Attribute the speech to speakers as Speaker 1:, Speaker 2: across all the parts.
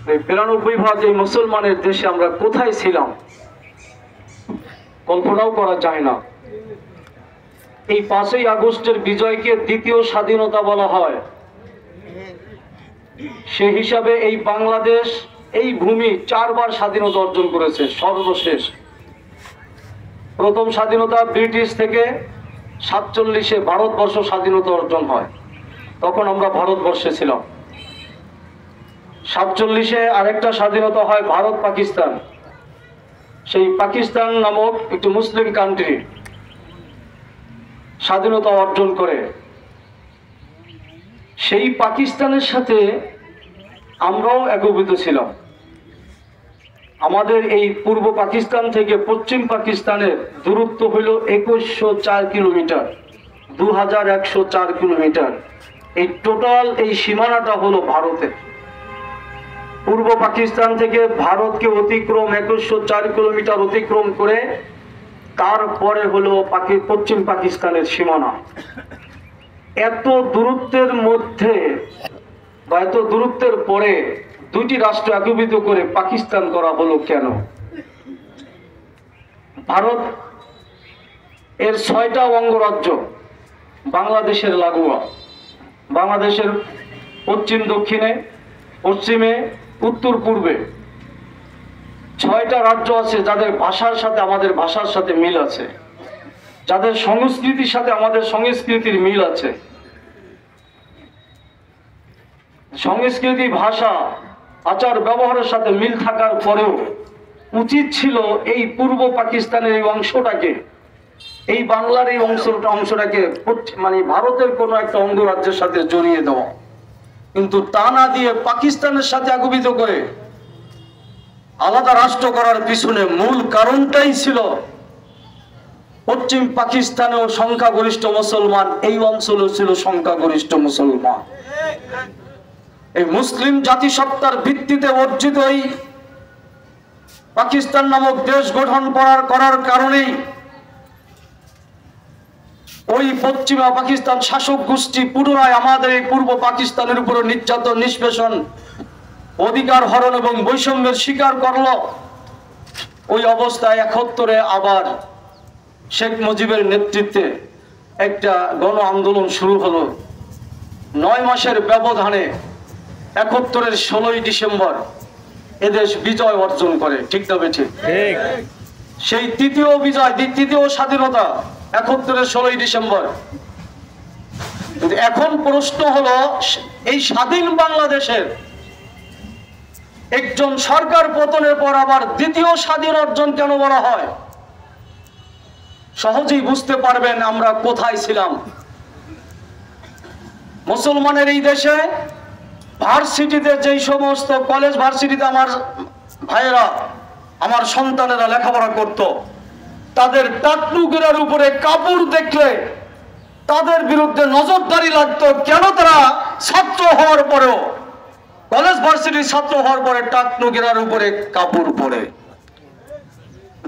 Speaker 1: ৯২ ভাগ এই মুসলমানের দেশে আমরা কোথায় ছিলাম কল্পনাও করা যায় না। এই ৫ই আগস্টের বিজয়কে দ্বিতীয় স্বাধীনতা বলা হয়। সে হিসাবে এই বাংলাদেশ, এই ভূমি ৪ বার স্বাধীনতা অর্জন করেছে। সর্বশেষ প্রথম স্বাধীনতা ব্রিটিশ থেকে ৪৭-এ ভারতবর্ষ স্বাধীনতা অর্জন হয়, তখন আমরা ভারতবর্ষে ছিলাম। ৪৭-এ আরেকটা স্বাধীনতা হয় ভারত পাকিস্তান। সেই পাকিস্তান নামক একটি মুসলিম কান্ট্রি স্বাধীনতা অর্জন করে। সেই পাকিস্তানের সাথে আমরাও একীভূত ছিলাম। আমাদের এই পূর্ব পাকিস্তান থেকে পশ্চিম পাকিস্তানের দূরত্ব হল ২১০৪ কিলোমিটার, ২১০৪ কিলোমিটার। এই টোটাল এই সীমানাটা হলো ভারতের। পূর্ব পাকিস্তান থেকে ভারতকে অতিক্রম ২১০৪ কিলোমিটার অতিক্রম করে তারপরে হলো পশ্চিম পাকিস্তানের সীমানা। এত দূরত্বের মধ্যে বা এত দূরত্বের পরে দুইটি রাষ্ট্র একীভূত করে পাকিস্তান করা হলো কেন? ভারত এর ৬টা অঙ্গরাজ্য বাংলাদেশের লাগোয়া। বাংলাদেশের পশ্চিম দক্ষিণে, পশ্চিমে, উত্তর পূর্বে ৬টা রাজ্য আছে যাদের ভাষার সাথে আমাদের ভাষার সাথে মিল আছে, যাদের সংস্কৃতির সাথে আমাদের সংস্কৃতির মিল আছে। সংস্কৃতি, ভাষা, আচার ব্যবহারের সাথে মিল থাকার পরেও উচিত ছিল এই পূর্ব পাকিস্তানের এই অংশটাকে, এই বাংলার এই অংশটাকে মানে ভারতের কোনো একটা অঙ্গরাজ্যের সাথে জড়িয়ে দেওয়া, কিন্তু তা না দিয়ে পাকিস্তানের সাথে একীভূত করে আলাদা রাষ্ট্র করার পিছনে মূল কারণটাই ছিল পশ্চিম পাকিস্তানেও সংখ্যাগরিষ্ঠ মুসলমান, এই অঞ্চলেও ছিল সংখ্যাগরিষ্ঠ মুসলমান। এই মুসলিম জাতিসত্তার ভিত্তিতে অর্জিত এই পাকিস্তান নামক দেশ গঠন করার কারণেই ওই পশ্চিমা পাকিস্তান শাসক গোষ্ঠী পুনরায় আমাদের এই পূর্ব পাকিস্তানের উপর নির্যাতন, নিষ্পেষণ, অধিকার হরণ এবং বৈষম্যের শিকার করল। ওই অবস্থায় ৭১-এ আবার শেখ মুজিবের নেতৃত্বে একটা গণ আন্দোলন শুরু হলো। ৯ মাসের ব্যবধানে ৭১-এর ১৬ই ডিসেম্বর এদেশ বিজয় অর্জন করে। ঠিক না বেঠিক? সেই তৃতীয় বিজয়, তৃতীয় স্বাধীনতা ৭১-এর ১৬ই ডিসেম্বর। কিন্তু এখন প্রশ্ন হলো, এই স্বাধীন বাংলাদেশের একজন সরকার পতনের পর আবার দ্বিতীয় স্বাধীন অর্জন কেন বলা হয়? সহজেই বুঝতে পারবেন আমরা কোথায় ছিলাম। মুসলমানের এই দেশে ভার্সিটিতে, যেই সমস্ত কলেজ ভার্সিটিতে আমার ভাইয়েরা, আমার সন্তানেরা লেখাপড়া করত, তাদের টাকনুগের উপরে কাপড় দেখলে তাদের বিরুদ্ধে নজরদারি লাগতো। কেন? তারা ছাত্র হওয়ার পরেও, কলেজ ভার্সিটির ছাত্র হওয়ার পরে টাকনুগের উপরে কাপড় পরে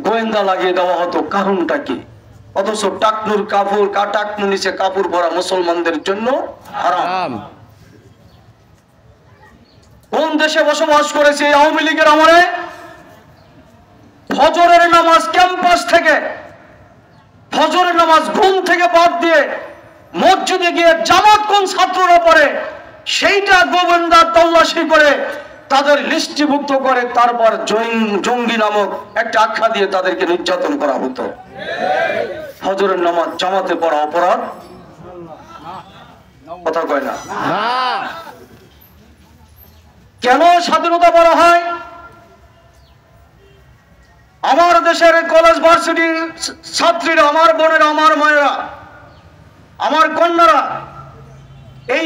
Speaker 1: গোয়েন্দা লাগিয়ে দেওয়া হতো। কারণটা কি? অথচ টাকনুর কাপড়, টাকনু নিচে কাপড় পরা মুসলমানদের জন্য হারাম। কোন দেশে বসবাস করেছে আওয়ামী লীগের আমলে? ফজরের নামাজ ক্যাম্পাস থেকে, ফজরের নামাজ ঘুম থেকে বাদ দিয়ে মসজিদে গিয়ে জামাত কোন ছাত্ররা পড়ে সেইটা গোয়েন্দা তল্লাশি করে তাদের লিস্টিভুক্ত করে তারপর জঙ্গি নামক একটা আখ্যা দিয়ে তাদেরকে নির্যাতন করা হতো। ফজরের নামাজ জামাতে পড়া অপরাধ? কথা কয় না। কেন স্বাধীনতা বলা হয়? আমার দেশের কলেজ ভার্সিটির ছাত্রীরা, আমার বোনেরা, আমার মায়েরা, আমার কন্যারা এই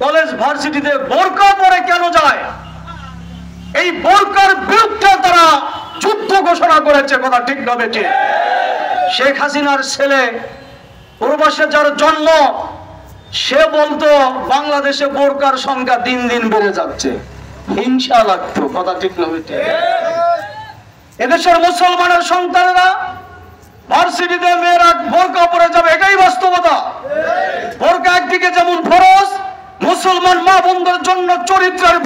Speaker 1: কলেজ ভার্সিটিতে বোরকা পরে কেন যায়? এই বোরকার বিরুদ্ধে তারা যুদ্ধ ঘোষণা করেছে। কথা ঠিক না বেঠিক? শেখ হাসিনার ছেলে প্রবাসে যার জন্ম, সে বলতো বাংলাদেশে বোরকার সংখ্যা দিন দিন বেড়ে যাচ্ছে, হিংসা লাগতো। কথা ঠিক না বেঠিক? এদেশের মুসলমানের সন্তানেরা ভার্সিটিতে মেয়েরা বোরকা পরে যাবে, এটাই বাস্তবতা। বোরকা একদিকে যেমন ফরজ, মুসলমান মা বোনদের জন্য চরিত্রের